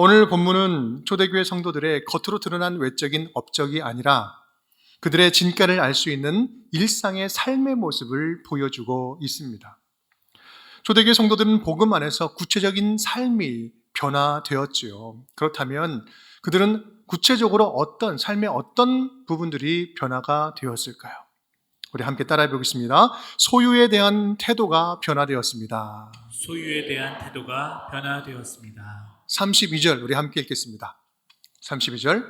오늘 본문은 초대교회 성도들의 겉으로 드러난 외적인 업적이 아니라 그들의 진가를 알 수 있는 일상의 삶의 모습을 보여주고 있습니다. 초대교회 성도들은 복음 안에서 구체적인 삶이 변화되었지요. 그렇다면 그들은 구체적으로 어떤 삶의 어떤 부분들이 변화가 되었을까요? 우리 함께 따라해 보겠습니다. 소유에 대한 태도가 변화되었습니다. 소유에 대한 태도가 변화되었습니다. 32절 우리 함께 읽겠습니다. 32절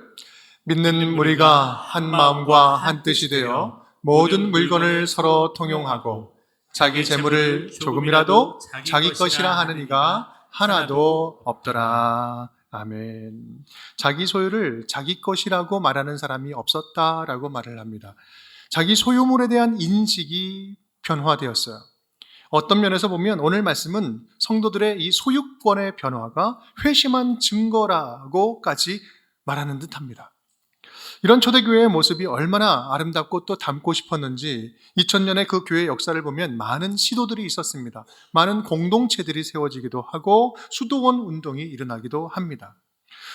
믿는 무리가 한 마음과 한 뜻이 되어 모든 물건을 서로 통용하고 자기 재물을 조금이라도 자기 것이라 하는 이가 하나도 없더라. 아멘. 자기 소유를 자기 것이라고 말하는 사람이 없었다라고 말을 합니다. 자기 소유물에 대한 인식이 변화되었어요. 어떤 면에서 보면 오늘 말씀은 성도들의 이 소유권의 변화가 회심한 증거라고까지 말하는 듯합니다. 이런 초대교회의 모습이 얼마나 아름답고 또 닮고 싶었는지 2000년의 그 교회의 역사를 보면 많은 시도들이 있었습니다. 많은 공동체들이 세워지기도 하고 수도원 운동이 일어나기도 합니다.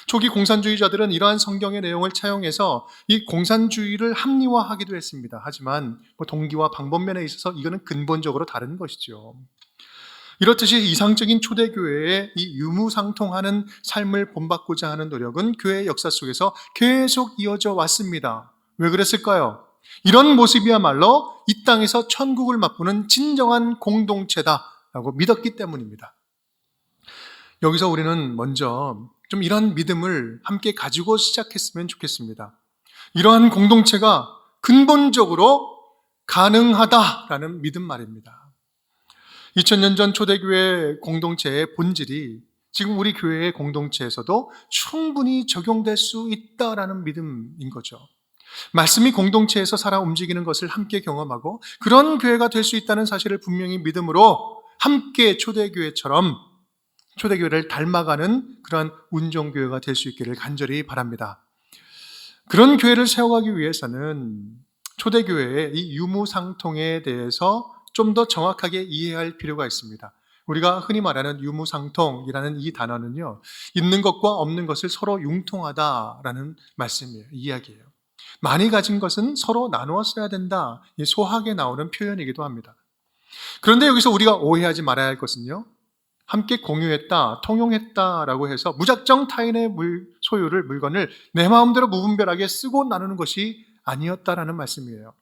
초기 공산주의자들은 이러한 성경의 내용을 차용해서 이 공산주의를 합리화하기도 했습니다. 하지만 동기와 방법면에 있어서 이거는 근본적으로 다른 것이죠. 이렇듯이 이상적인 초대교회의 이 유무상통하는 삶을 본받고자 하는 노력은 교회의 역사 속에서 계속 이어져 왔습니다. 왜 그랬을까요? 이런 모습이야말로 이 땅에서 천국을 맛보는 진정한 공동체다라고 믿었기 때문입니다. 여기서 우리는 먼저 좀 이런 믿음을 함께 가지고 시작했으면 좋겠습니다. 이러한 공동체가 근본적으로 가능하다라는 믿음 말입니다. 2000년 전 초대교회 공동체의 본질이 지금 우리 교회의 공동체에서도 충분히 적용될 수 있다라는 믿음인 거죠. 말씀이 공동체에서 살아 움직이는 것을 함께 경험하고 그런 교회가 될 수 있다는 사실을 분명히 믿음으로 함께 초대교회처럼 초대교회를 닮아가는 그런 운정교회가 될 수 있기를 간절히 바랍니다. 그런 교회를 세워가기 위해서는 초대교회의 이 유무상통에 대해서 좀 더 정확하게 이해할 필요가 있습니다. 우리가 흔히 말하는 유무상통이라는 이 단어는요, 있는 것과 없는 것을 서로 융통하다라는 말씀이에요. 이야기예요. 많이 가진 것은 서로 나누어 써야 된다. 이 소학에 나오는 표현이기도 합니다. 그런데 여기서 우리가 오해하지 말아야 할 것은요, 함께 공유했다, 통용했다라고 해서 무작정 타인의 소유를, 물건을 내 마음대로 무분별하게 쓰고 나누는 것이 아니었다라는 말씀이에요.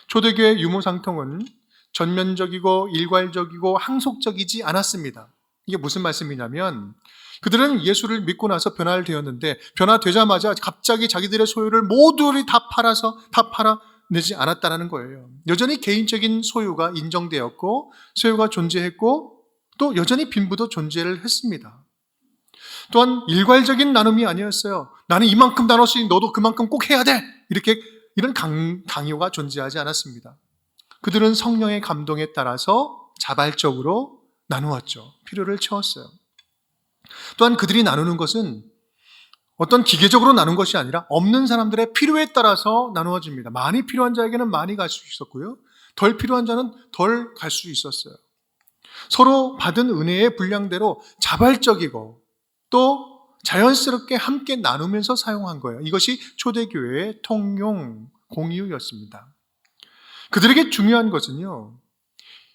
초대교회 유무상통은 전면적이고 일괄적이고 항속적이지 않았습니다. 이게 무슨 말씀이냐면 그들은 예수를 믿고 나서 변화를 되었는데 변화되자마자 갑자기 자기들의 소유를 모두를 다 팔아내지 않았다는 거예요. 여전히 개인적인 소유가 인정되었고 소유가 존재했고 또 여전히 빈부도 존재를 했습니다. 또한 일괄적인 나눔이 아니었어요. 나는 이만큼 나눴으니 너도 그만큼 꼭 해야 돼. 이런 강요가 존재하지 않았습니다. 그들은 성령의 감동에 따라서 자발적으로 나누었죠. 필요를 채웠어요. 또한 그들이 나누는 것은 어떤 기계적으로 나눈 것이 아니라 없는 사람들의 필요에 따라서 나누어집니다. 많이 필요한 자에게는 많이 갈 수 있었고요. 덜 필요한 자는 덜 갈 수 있었어요. 서로 받은 은혜의 분량대로 자발적이고 또 자연스럽게 함께 나누면서 사용한 거예요. 이것이 초대교회의 통용, 공유였습니다. 그들에게 중요한 것은요,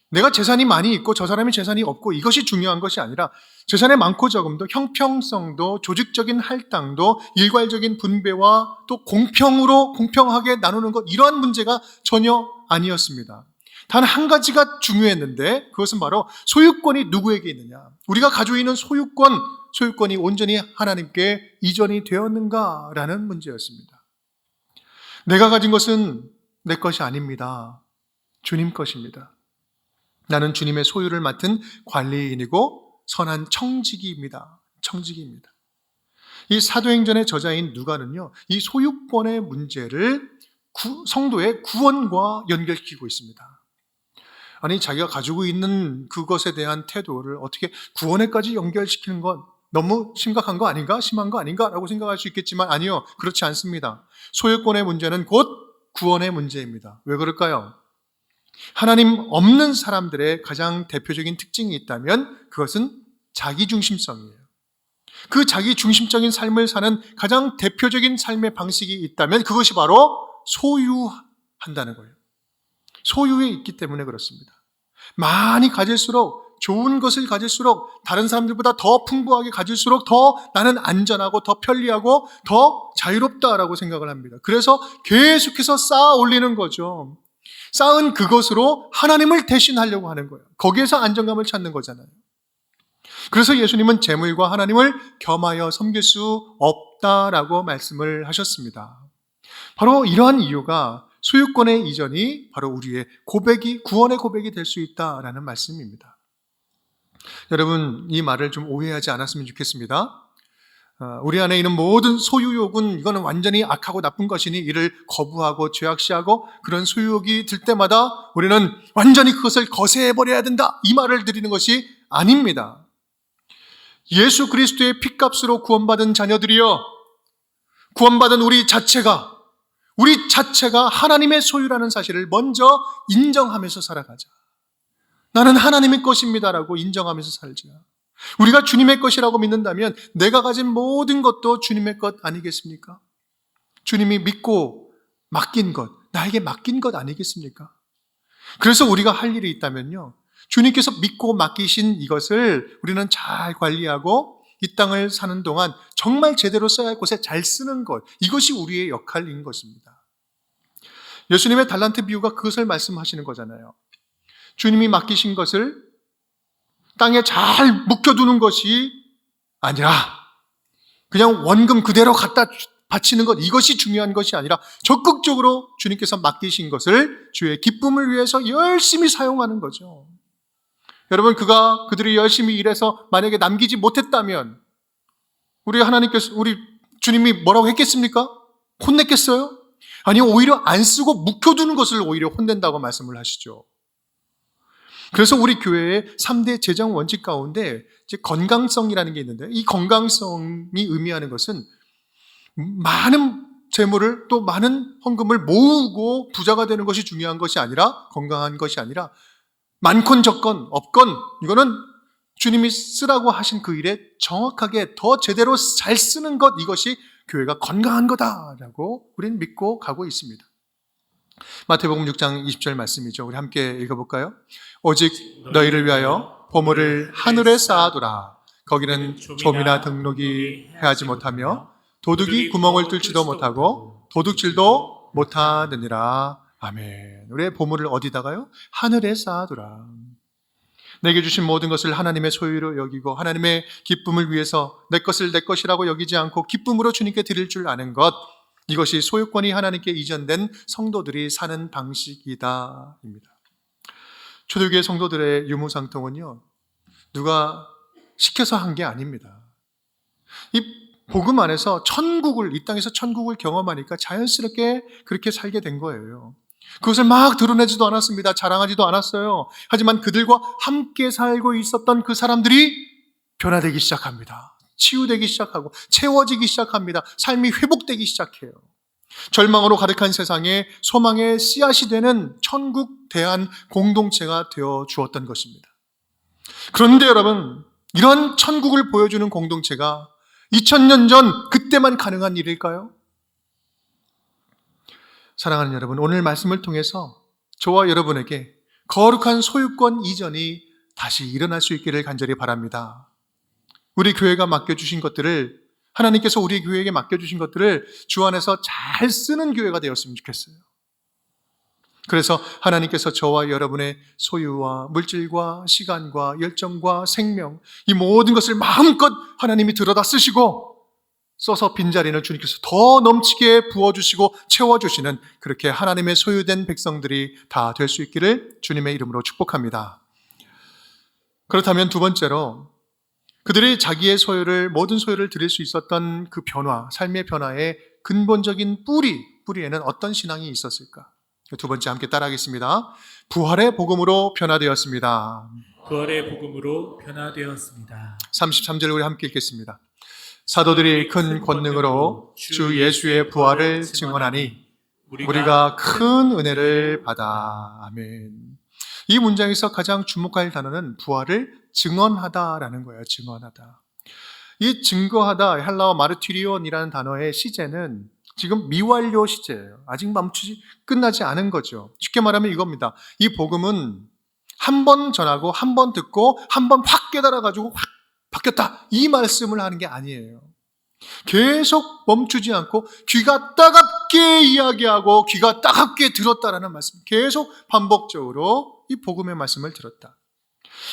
내가 재산이 많이 있고 저 사람이 재산이 없고 이것이 중요한 것이 아니라 재산의 많고 적음도 형평성도 조직적인 할당도 일괄적인 분배와 또 공평하게 나누는 것, 이러한 문제가 전혀 아니었습니다. 단 한 가지가 중요했는데 그것은 바로 소유권이 누구에게 있느냐. 우리가 가지고 있는 소유권이 온전히 하나님께 이전이 되었는가라는 문제였습니다. 내가 가진 것은 내 것이 아닙니다. 주님 것입니다. 나는 주님의 소유를 맡은 관리인이고 선한 청지기입니다. 이 사도행전의 저자인 누가는요, 이 소유권의 문제를 성도의 구원과 연결시키고 있습니다. 아니, 자기가 가지고 있는 그것에 대한 태도를 어떻게 구원에까지 연결시키는 건 너무 심각한 거 아닌가? 심한 거 아닌가? 라고 생각할 수 있겠지만 아니요, 그렇지 않습니다. 소유권의 문제는 곧 구원의 문제입니다. 왜 그럴까요? 하나님 없는 사람들의 가장 대표적인 특징이 있다면 그것은 자기중심성이에요. 그 자기 중심적인 삶을 사는 가장 대표적인 삶의 방식이 있다면 그것이 바로 소유한다는 거예요. 소유에 있기 때문에 그렇습니다. 많이 가질수록, 좋은 것을 가질수록, 다른 사람들보다 더 풍부하게 가질수록 더 나는 안전하고 더 편리하고 더 자유롭다라고 생각을 합니다. 그래서 계속해서 쌓아 올리는 거죠. 쌓은 그것으로 하나님을 대신하려고 하는 거예요. 거기에서 안정감을 찾는 거잖아요. 그래서 예수님은 재물과 하나님을 겸하여 섬길 수 없다라고 말씀을 하셨습니다. 바로 이러한 이유가 소유권의 이전이 바로 우리의 고백이, 구원의 고백이 될 수 있다라는 말씀입니다. 여러분, 이 말을 좀 오해하지 않았으면 좋겠습니다. 우리 안에 있는 모든 소유욕은 이거는 완전히 악하고 나쁜 것이니 이를 거부하고 죄악시하고 그런 소유욕이 들 때마다 우리는 완전히 그것을 거세해버려야 된다, 이 말을 드리는 것이 아닙니다. 예수 그리스도의 핏값으로 구원받은 자녀들이여, 구원받은 우리 자체가 하나님의 소유라는 사실을 먼저 인정하면서 살아가자. 나는 하나님의 것입니다라고 인정하면서 살자. 우리가 주님의 것이라고 믿는다면 내가 가진 모든 것도 주님의 것 아니겠습니까? 주님이 믿고 맡긴 것, 나에게 맡긴 것 아니겠습니까? 그래서 우리가 할 일이 있다면요, 주님께서 믿고 맡기신 이것을 우리는 잘 관리하고 이 땅을 사는 동안 정말 제대로 써야 할 곳에 잘 쓰는 것, 이것이 우리의 역할인 것입니다. 예수님의 달란트 비유가 그것을 말씀하시는 거잖아요. 주님이 맡기신 것을 땅에 잘 묵혀두는 것이 아니라 그냥 원금 그대로 갖다 바치는 것, 이것이 중요한 것이 아니라 적극적으로 주님께서 맡기신 것을 주의 기쁨을 위해서 열심히 사용하는 거죠. 여러분, 그들이 열심히 일해서 만약에 남기지 못했다면 우리 주님이 뭐라고 했겠습니까? 혼냈겠어요? 아니, 오히려 안 쓰고 묵혀두는 것을 오히려 혼낸다고 말씀을 하시죠. 그래서 우리 교회의 3대 재정 원칙 가운데 이제 건강성이라는 게 있는데, 이 건강성이 의미하는 것은 많은 재물을, 또 많은 헌금을 모으고 부자가 되는 것이 중요한 것이 아니라, 건강한 것이 아니라 많건 적건 없건 이거는 주님이 쓰라고 하신 그 일에 정확하게 더 제대로 잘 쓰는 것, 이것이 교회가 건강한 거다라고 우리는 믿고 가고 있습니다. 마태복음 6장 20절 말씀이죠. 우리 함께 읽어볼까요? 오직 너희를 위하여 보물을 하늘에 쌓아두라. 거기는 좀이나 등록이 해하지 못하며 도둑이 구멍을 뚫지도 못하고 도둑질도 못하느니라. 아멘. 우리의 보물을 어디다가요? 하늘에 쌓아두라. 내게 주신 모든 것을 하나님의 소유로 여기고 하나님의 기쁨을 위해서 내 것을 내 것이라고 여기지 않고 기쁨으로 주님께 드릴 줄 아는 것, 이것이 소유권이 하나님께 이전된 성도들이 사는 방식이다 입니다. 초대교회 성도들의 유무상통은요, 누가 시켜서 한 게 아닙니다. 이 복음 안에서 이 땅에서 천국을 경험하니까 자연스럽게 그렇게 살게 된 거예요. 그것을 막 드러내지도 않았습니다. 자랑하지도 않았어요. 하지만 그들과 함께 살고 있었던 그 사람들이 변화되기 시작합니다. 치유되기 시작하고 채워지기 시작합니다. 삶이 회복되기 시작해요. 절망으로 가득한 세상에 소망의 씨앗이 되는 천국 대한 공동체가 되어 주었던 것입니다. 그런데 여러분, 이런 천국을 보여주는 공동체가 2000년 전 그때만 가능한 일일까요? 사랑하는 여러분, 오늘 말씀을 통해서 저와 여러분에게 거룩한 소유권 이전이 다시 일어날 수 있기를 간절히 바랍니다. 우리 교회가 맡겨주신 것들을, 하나님께서 우리 교회에게 맡겨주신 것들을 주 안에서 잘 쓰는 교회가 되었으면 좋겠어요. 그래서 하나님께서 저와 여러분의 소유와 물질과 시간과 열정과 생명, 이 모든 것을 마음껏 하나님이 들여다 쓰시고 써서 빈자리는 주님께서 더 넘치게 부어주시고 채워주시는, 그렇게 하나님의 소유된 백성들이 다 될 수 있기를 주님의 이름으로 축복합니다. 그렇다면 두 번째로, 그들이 자기의 모든 소유를 드릴 수 있었던 그 변화, 삶의 변화의 근본적인 뿌리에는 어떤 신앙이 있었을까? 두 번째 함께 따라하겠습니다. 부활의 복음으로 변화되었습니다. 부활의 복음으로 변화되었습니다. 33절 우리 함께 읽겠습니다. 사도들이 큰 권능으로 주 예수의 부활을 증언하니 우리가 큰 은혜를 받아. 아멘. 이 문장에서 가장 주목할 단어는 부활을 증언하다라는 거예요. 증언하다. 이 증거하다, 헬라어 마르티리온이라는 단어의 시제는 지금 미완료 시제예요. 아직 끝나지 않은 거죠. 쉽게 말하면 이겁니다. 이 복음은 한 번 전하고 한 번 듣고 한 번 확 깨달아가지고 확 바뀌었다, 이 말씀을 하는 게 아니에요. 계속 멈추지 않고 귀가 따갑게 이야기하고 귀가 따갑게 들었다라는 말씀, 계속 반복적으로 이 복음의 말씀을 들었다.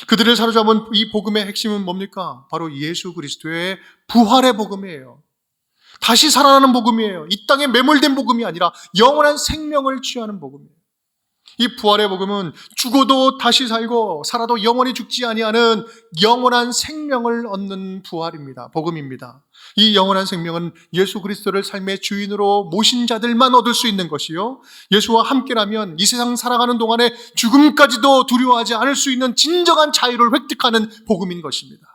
그들을 사로잡은 이 복음의 핵심은 뭡니까? 바로 예수 그리스도의 부활의 복음이에요. 다시 살아나는 복음이에요. 이 땅에 매몰된 복음이 아니라 영원한 생명을 취하는 복음이에요. 이 부활의 복음은 죽어도 다시 살고 살아도 영원히 죽지 아니하는 영원한 생명을 얻는 부활입니다. 복음입니다. 이 영원한 생명은 예수 그리스도를 삶의 주인으로 모신 자들만 얻을 수 있는 것이요, 예수와 함께라면 이 세상 살아가는 동안에 죽음까지도 두려워하지 않을 수 있는 진정한 자유를 획득하는 복음인 것입니다.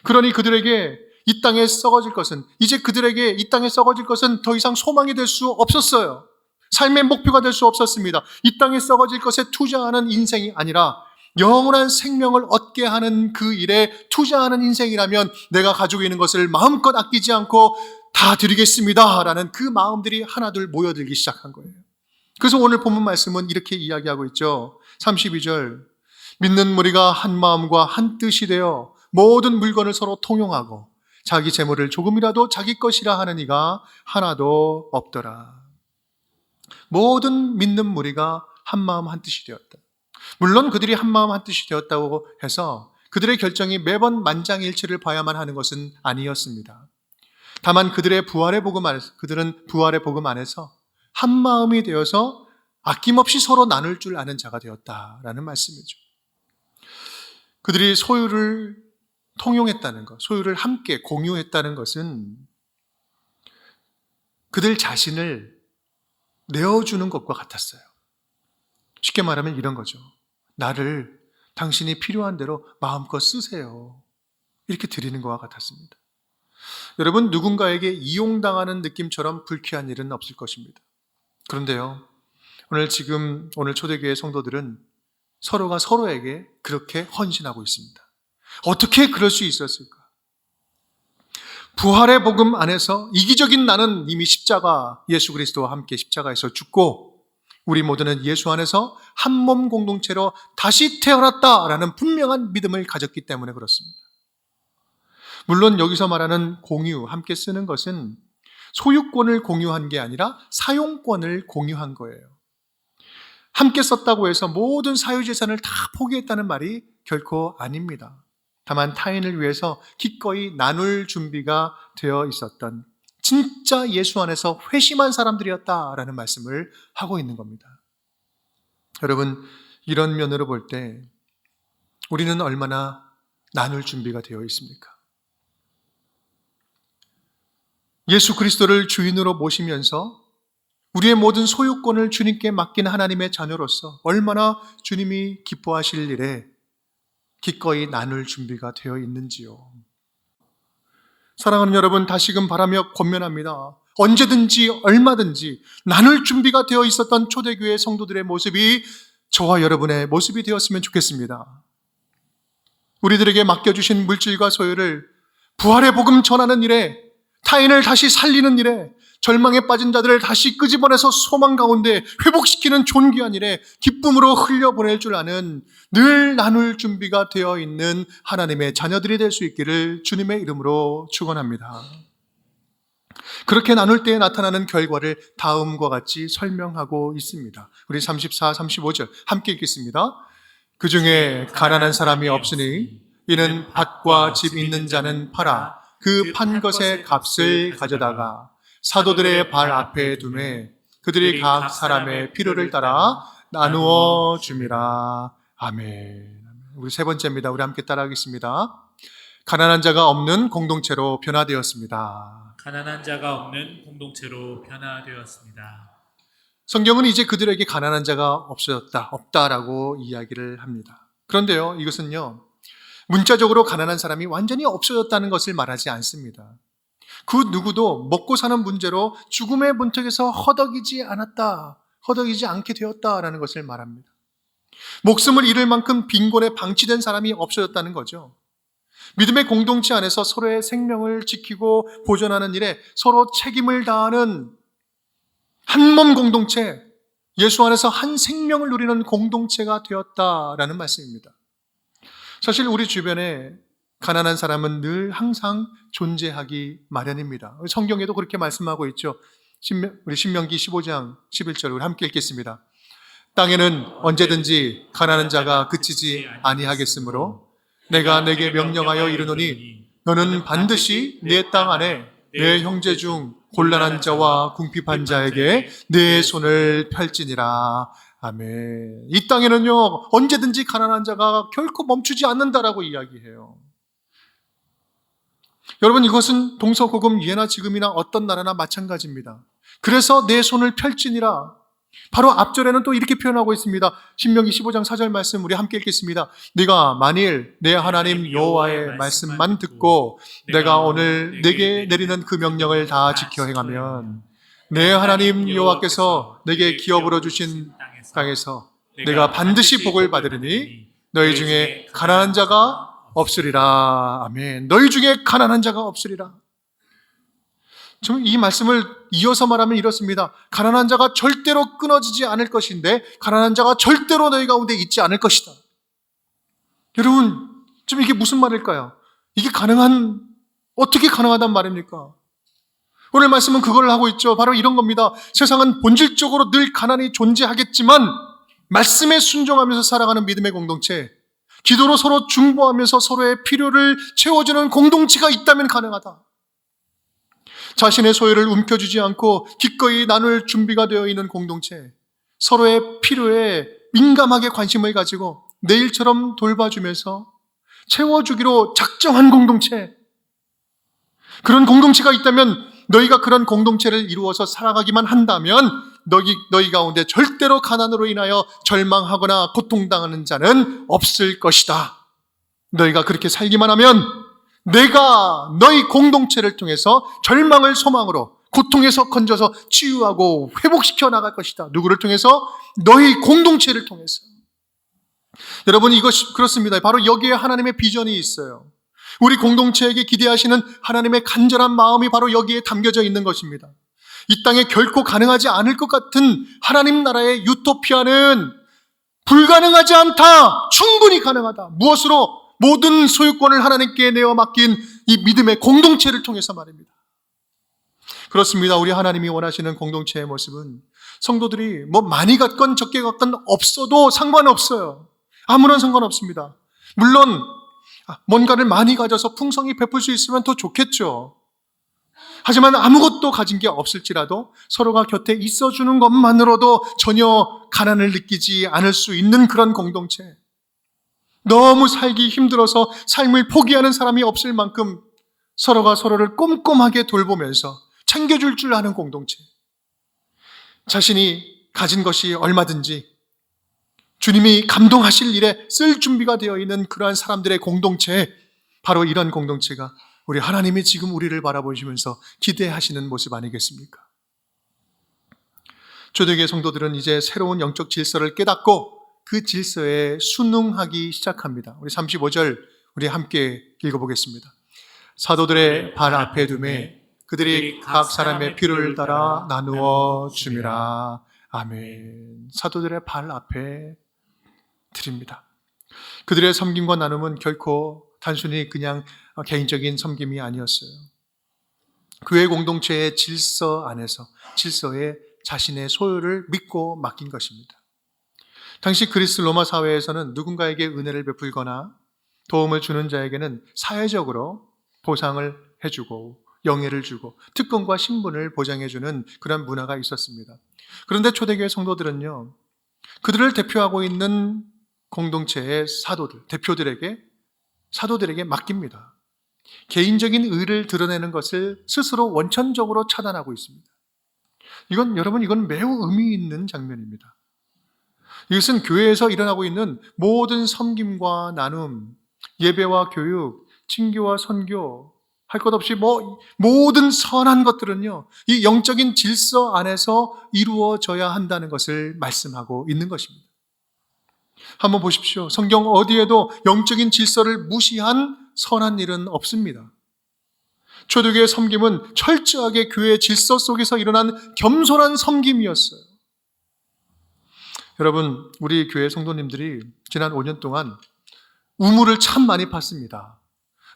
그러니 그들에게 이 땅에 썩어질 것은, 이제 그들에게 이 땅에 썩어질 것은 더 이상 소망이 될 수 없었어요. 삶의 목표가 될 수 없었습니다. 이 땅에 썩어질 것에 투자하는 인생이 아니라 영원한 생명을 얻게 하는 그 일에 투자하는 인생이라면 내가 가지고 있는 것을 마음껏 아끼지 않고 다 드리겠습니다 라는 그 마음들이 하나둘 모여들기 시작한 거예요. 그래서 오늘 본문 말씀은 이렇게 이야기하고 있죠. 32절, 믿는 무리가 한 마음과 한 뜻이 되어 모든 물건을 서로 통용하고 자기 재물을 조금이라도 자기 것이라 하는 이가 하나도 없더라. 모든 믿는 무리가 한 마음 한 뜻이 되었다. 물론 그들이 한 마음 한 뜻이 되었다고 해서 그들의 결정이 매번 만장일치를 봐야만 하는 것은 아니었습니다. 다만 그들은 부활의 복음 안에서 한 마음이 되어서 아낌없이 서로 나눌 줄 아는 자가 되었다라는 말씀이죠. 그들이 소유를 통용했다는 것, 소유를 함께 공유했다는 것은 그들 자신을 내어주는 것과 같았어요. 쉽게 말하면 이런 거죠. 나를 당신이 필요한 대로 마음껏 쓰세요, 이렇게 드리는 것과 같았습니다. 여러분, 누군가에게 이용당하는 느낌처럼 불쾌한 일은 없을 것입니다. 그런데요, 오늘 초대교회 성도들은 서로가 서로에게 그렇게 헌신하고 있습니다. 어떻게 그럴 수 있었을까? 부활의 복음 안에서 이기적인 나는 이미 예수 그리스도와 함께 십자가에서 죽고 우리 모두는 예수 안에서 한 몸 공동체로 다시 태어났다라는 분명한 믿음을 가졌기 때문에 그렇습니다. 물론 여기서 말하는 공유, 함께 쓰는 것은 소유권을 공유한 게 아니라 사용권을 공유한 거예요. 함께 썼다고 해서 모든 사유재산을 다 포기했다는 말이 결코 아닙니다. 다만 타인을 위해서 기꺼이 나눌 준비가 되어 있었던 진짜 예수 안에서 회심한 사람들이었다라는 말씀을 하고 있는 겁니다. 여러분, 이런 면으로 볼 때 우리는 얼마나 나눌 준비가 되어 있습니까? 예수 그리스도를 주인으로 모시면서 우리의 모든 소유권을 주님께 맡긴 하나님의 자녀로서 얼마나 주님이 기뻐하실 일에 기꺼이 나눌 준비가 되어 있는지요. 사랑하는 여러분, 다시금 바라며 권면합니다. 언제든지 얼마든지 나눌 준비가 되어 있었던 초대교회 성도들의 모습이 저와 여러분의 모습이 되었으면 좋겠습니다. 우리들에게 맡겨주신 물질과 소유를 부활의 복음 전하는 일에, 타인을 다시 살리는 일에, 절망에 빠진 자들을 다시 끄집어내서 소망 가운데 회복시키는 존귀한 일에 기쁨으로 흘려보낼 줄 아는 늘 나눌 준비가 되어 있는 하나님의 자녀들이 될 수 있기를 주님의 이름으로 축원합니다. 그렇게 나눌 때에 나타나는 결과를 다음과 같이 설명하고 있습니다. 우리 34, 35절 함께 읽겠습니다. 그 중에 가난한 사람이 없으니 이는 밭과 집 있는 자는 팔아 그 판 것의 값을 가져다가 사도들의 발 앞에 두매 그들이 각 사람의 필요를 따라 나누어 줌이라. 아멘. 우리 세 번째입니다. 우리 함께 따라하겠습니다. 가난한 자가 없는 공동체로 변화되었습니다. 가난한 자가 없는 공동체로 변화되었습니다. 성경은 이제 그들에게 가난한 자가 없다라고 이야기를 합니다. 그런데요, 이것은요, 문자적으로 가난한 사람이 완전히 없어졌다는 것을 말하지 않습니다. 그 누구도 먹고 사는 문제로 죽음의 문턱에서 허덕이지 않게 되었다라는 것을 말합니다. 목숨을 잃을 만큼 빈곤에 방치된 사람이 없어졌다는 거죠. 믿음의 공동체 안에서 서로의 생명을 지키고 보존하는 일에 서로 책임을 다하는 한 몸 공동체, 예수 안에서 한 생명을 누리는 공동체가 되었다라는 말씀입니다. 사실 우리 주변에 가난한 사람은 늘 항상 존재하기 마련입니다. 성경에도 그렇게 말씀하고 있죠. 우리 신명기 15장 11절 우리 함께 읽겠습니다. 땅에는 언제든지 가난한 자가 그치지 아니하겠으므로 내가 내게 명령하여 이르노니 너는 반드시 내 땅 안에 내 형제 중 곤란한 자와 궁핍한 자에게 내 손을 펼지니라. 아멘. 이 땅에는요, 언제든지 가난한 자가 결코 멈추지 않는다라고 이야기해요. 여러분, 이것은 동서고금 예나 지금이나 어떤 나라나 마찬가지입니다. 그래서 내 손을 펼지니라. 바로 앞절에는 또 이렇게 표현하고 있습니다. 신명기 15장 4절 말씀 우리 함께 읽겠습니다. 네가 만일 내 하나님 여호와의 말씀만 듣고 내가 오늘 내게 내리는 그 명령을 다 지켜 행하면 내 하나님 여호와께서 내게 기업으로 주신 땅에서 내가 반드시 복을 받으리니 너희 중에 가난한 자가 없으리라. 아멘. 너희 중에 가난한 자가 없으리라. 지금 이 말씀을 이어서 말하면 이렇습니다. 가난한 자가 절대로 끊어지지 않을 것인데 가난한 자가 절대로 너희 가운데 있지 않을 것이다. 여러분, 지금 이게 무슨 말일까요? 이게 어떻게 가능하단 말입니까? 오늘 말씀은 그걸 하고 있죠. 바로 이런 겁니다. 세상은 본질적으로 늘 가난이 존재하겠지만 말씀에 순종하면서 살아가는 믿음의 공동체, 기도로 서로 중보하면서 서로의 필요를 채워주는 공동체가 있다면 가능하다. 자신의 소유를 움켜쥐지 않고 기꺼이 나눌 준비가 되어 있는 공동체, 서로의 필요에 민감하게 관심을 가지고 내일처럼 돌봐주면서 채워주기로 작정한 공동체, 그런 공동체가 있다면 너희가 그런 공동체를 이루어서 살아가기만 한다면 너희 가운데 절대로 가난으로 인하여 절망하거나 고통당하는 자는 없을 것이다. 너희가 그렇게 살기만 하면 내가 너희 공동체를 통해서 절망을 소망으로 고통에서 건져서 치유하고 회복시켜 나갈 것이다. 누구를 통해서? 너희 공동체를 통해서. 여러분, 이것이 그렇습니다. 바로 여기에 하나님의 비전이 있어요. 우리 공동체에게 기대하시는 하나님의 간절한 마음이 바로 여기에 담겨져 있는 것입니다. 이 땅에 결코 가능하지 않을 것 같은 하나님 나라의 유토피아는 불가능하지 않다. 충분히 가능하다. 무엇으로? 모든 소유권을 하나님께 내어 맡긴 이 믿음의 공동체를 통해서 말입니다. 그렇습니다. 우리 하나님이 원하시는 공동체의 모습은 성도들이 많이 갖건 적게 갖건 없어도 상관없어요. 아무런 상관없습니다. 물론 뭔가를 많이 가져서 풍성히 베풀 수 있으면 더 좋겠죠. 하지만 아무것도 가진 게 없을지라도 서로가 곁에 있어주는 것만으로도 전혀 가난을 느끼지 않을 수 있는 그런 공동체, 너무 살기 힘들어서 삶을 포기하는 사람이 없을 만큼 서로가 서로를 꼼꼼하게 돌보면서 챙겨줄 줄 아는 공동체, 자신이 가진 것이 얼마든지 주님이 감동하실 일에 쓸 준비가 되어 있는 그러한 사람들의 공동체, 바로 이런 공동체가 우리 하나님이 지금 우리를 바라보시면서 기대하시는 모습 아니겠습니까? 초대교회 성도들은 이제 새로운 영적 질서를 깨닫고 그 질서에 순응하기 시작합니다. 우리 35절 우리 함께 읽어보겠습니다. 사도들의 발 앞에 두매 그들이 각 사람의 필요를 따라 나누어 줌이라. 아멘. 사도들의 발 앞에 드립니다. 그들의 섬김과 나눔은 결코 단순히 그냥 개인적인 섬김이 아니었어요. 교회 공동체의 질서 안에서 질서에 자신의 소유를 믿고 맡긴 것입니다. 당시 그리스 로마 사회에서는 누군가에게 은혜를 베풀거나 도움을 주는 자에게는 사회적으로 보상을 해주고 영예를 주고 특권과 신분을 보장해주는 그런 문화가 있었습니다. 그런데 초대교회 성도들은요, 그들을 대표하고 있는 공동체의 사도들에게 맡깁니다. 개인적인 의를 드러내는 것을 스스로 원천적으로 차단하고 있습니다. 이건 매우 의미 있는 장면입니다. 이것은 교회에서 일어나고 있는 모든 섬김과 나눔, 예배와 교육, 친교와 선교, 할 것 없이 모든 선한 것들은요, 이 영적인 질서 안에서 이루어져야 한다는 것을 말씀하고 있는 것입니다. 한번 보십시오. 성경 어디에도 영적인 질서를 무시한 선한 일은 없습니다. 초대교회 섬김은 철저하게 교회의 질서 속에서 일어난 겸손한 섬김이었어요. 여러분, 우리 교회 성도님들이 지난 5년 동안 우물을 참 많이 팠습니다.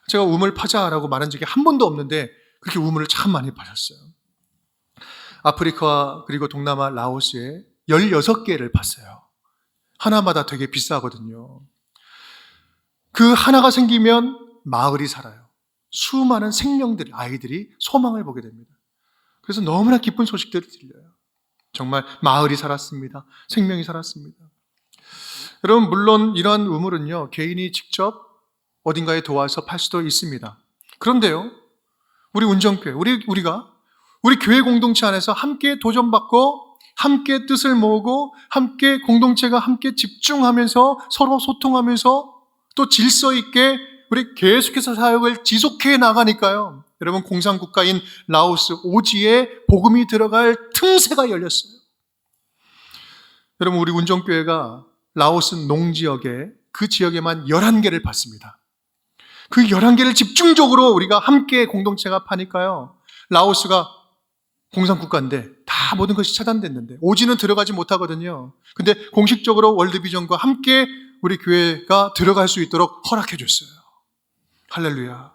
제가 우물 파자라고 말한 적이 한 번도 없는데 그렇게 우물을 참 많이 파셨어요. 아프리카 그리고 동남아 라오스에 16개를 팠어요. 하나마다 되게 비싸거든요. 그 하나가 생기면 마을이 살아요. 수많은 생명들, 아이들이 소망을 보게 됩니다. 그래서 너무나 기쁜 소식들을 들려요. 정말 마을이 살았습니다. 생명이 살았습니다. 여러분, 물론 이러한 우물은요, 개인이 직접 어딘가에 도와서 팔 수도 있습니다. 그런데요, 우리 운정교회, 우리가 우리 교회 공동체 안에서 함께 도전받고 함께 뜻을 모으고 함께 공동체가 함께 집중하면서 서로 소통하면서 또 질서 있게 우리 계속해서 사역을 지속해 나가니까요. 여러분, 공산국가인 라오스 오지에 복음이 들어갈 틈새가 열렸어요. 여러분, 우리 운정교회가 라오스 농지역에 그 지역에만 11개를 받습니다. 그 11개를 집중적으로 우리가 함께 공동체가 파니까요. 라오스가 공산국가인데 다 모든 것이 차단됐는데 오지는 들어가지 못하거든요. 근데 공식적으로 월드비전과 함께 우리 교회가 들어갈 수 있도록 허락해 줬어요. 할렐루야.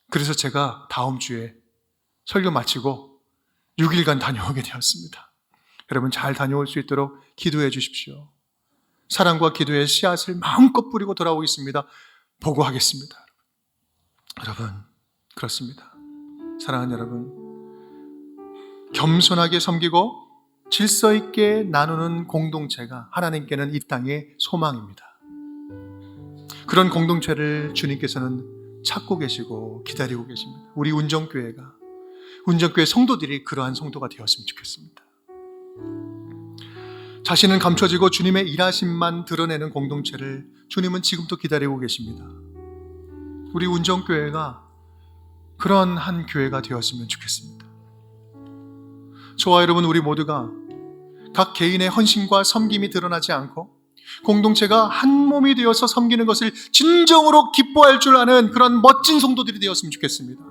그래서 제가 다음 주에 설교 마치고 6일간 다녀오게 되었습니다. 여러분, 잘 다녀올 수 있도록 기도해 주십시오. 사랑과 기도의 씨앗을 마음껏 뿌리고 돌아오겠습니다. 보고하겠습니다. 여러분, 그렇습니다. 사랑하는 여러분, 겸손하게 섬기고 질서 있게 나누는 공동체가 하나님께는 이 땅의 소망입니다. 그런 공동체를 주님께서는 찾고 계시고 기다리고 계십니다. 우리 운정교회 성도들이 그러한 성도가 되었으면 좋겠습니다. 자신은 감춰지고 주님의 일하심만 드러내는 공동체를 주님은 지금도 기다리고 계십니다. 우리 운정교회가 그런 한 교회가 되었으면 좋겠습니다. 저와 여러분, 우리 모두가 각 개인의 헌신과 섬김이 드러나지 않고 공동체가 한 몸이 되어서 섬기는 것을 진정으로 기뻐할 줄 아는 그런 멋진 성도들이 되었으면 좋겠습니다.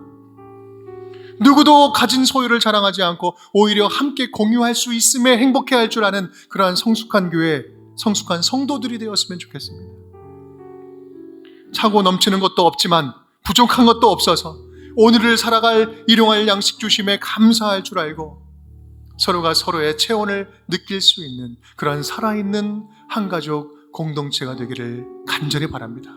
누구도 가진 소유를 자랑하지 않고 오히려 함께 공유할 수 있음에 행복해할 줄 아는 그러한 성숙한 교회, 성숙한 성도들이 되었으면 좋겠습니다. 차고 넘치는 것도 없지만 부족한 것도 없어서 오늘을 살아갈 일용할 양식 주심에 감사할 줄 알고 서로가 서로의 체온을 느낄 수 있는 그런 살아있는 한가족 공동체가 되기를 간절히 바랍니다.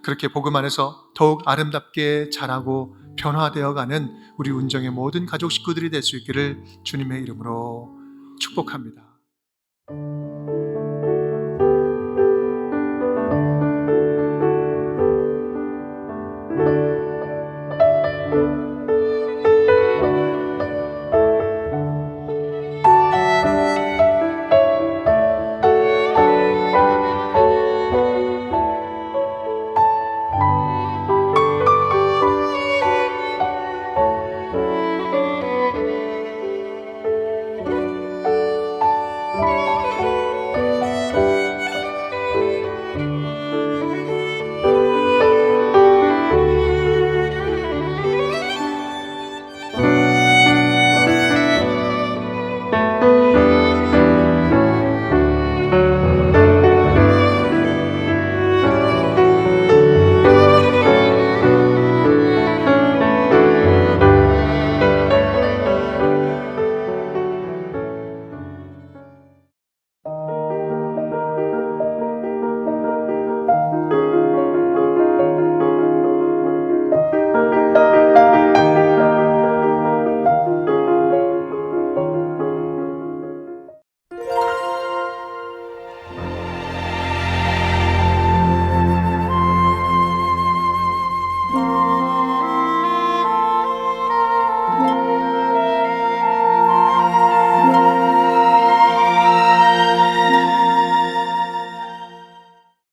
그렇게 복음 안에서 더욱 아름답게 자라고 변화되어가는 우리 운정의 모든 가족 식구들이 될 수 있기를 주님의 이름으로 축복합니다.